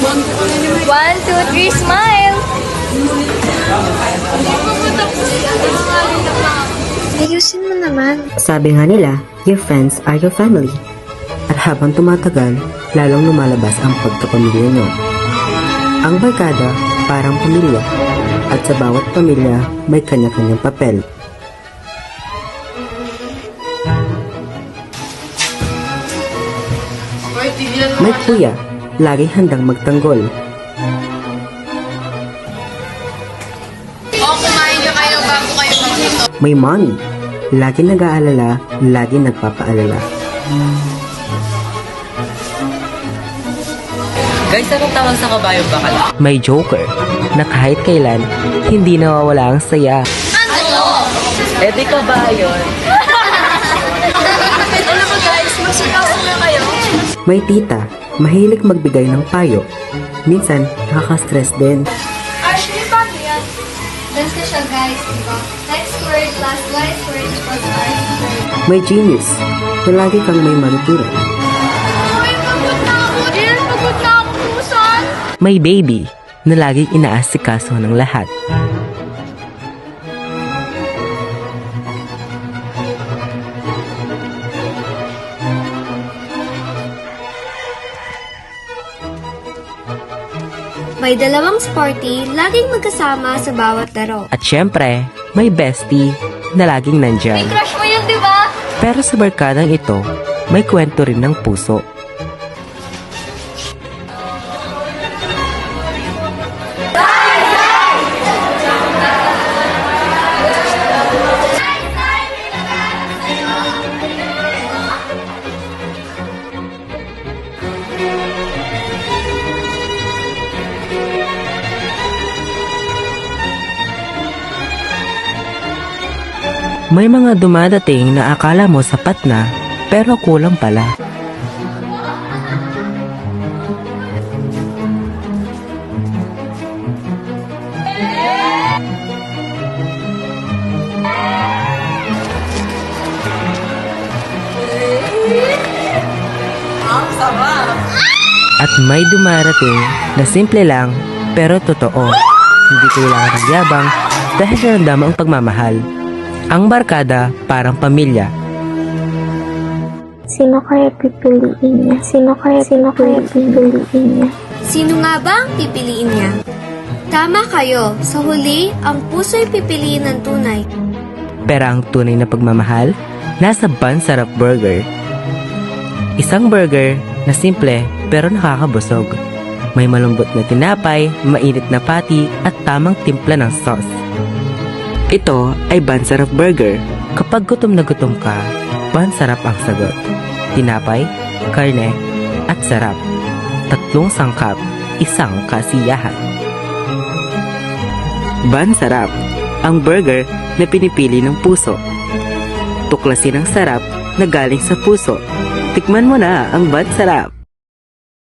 One, two, three, smile! Ayusin mo naman. Sabi nga nila, your friends are your family. At habang tumatagal, lalong lumalabas ang pagkapamilya nyo. Ang barkada parang pamilya, at sa bawat pamilya may kanya-kanyang papel. May kuya, laging handang magtanggol. Kumain na kayo bago kayo magluto. May mommy, laging nag-aalala, laging nagpapaalala. Guys, anong tawag sa kabayong bakal? May joker, na kahit kailan, hindi nawawala ang saya. Ano? Eh di kabayon. Alam mo guys, magsigawan na kayo. May tita, mahilig magbigay ng payo. Minsan, nakaka-stress din. Ashley, paano yan? Basta siya guys, diba? Next word, last wise word equals our May genius, na lagi kang may manuturan. Uy, pagod na ako. Jill, pagod na ako, pusan. May baby, na laging inaasikaso ng lahat. May dalawang sporty, laging magkasama sa bawat laro. At syempre, may bestie, na laging nandyan. Crush mo yun, diba? Pero sa barkadang ito, may kwento rin ng puso. May mga dumadating na akala mo sapat na, pero kulang pala. At may dumarating na simple lang, pero totoo. Hindi kailangan ng yabang dahil ramdam ang pagmamahal. Ang barkada parang pamilya. Sino kaya pipiliin niya? Sino kaya pipiliin niya? Sino nga ba ang pipiliin niya? Tama kayo. Sa huli, ang puso'y pipiliin ng tunay. Pero ang tunay na pagmamahal, nasa Bansarap Burger. Isang burger na simple pero nakakabusog. May malambot na tinapay, mainit na patty at tamang timpla ng sauce. Ito ay Bansarap Burger. Kapag gutom na gutom ka, Bansarap ang sagot. Tinapay, karne, at sarap. Tatlong sangkap, isang kasiyahan. Bansarap, ang burger na pinipili ng puso. Tuklasin ang sarap na galing sa puso. Tikman mo na ang Bansarap.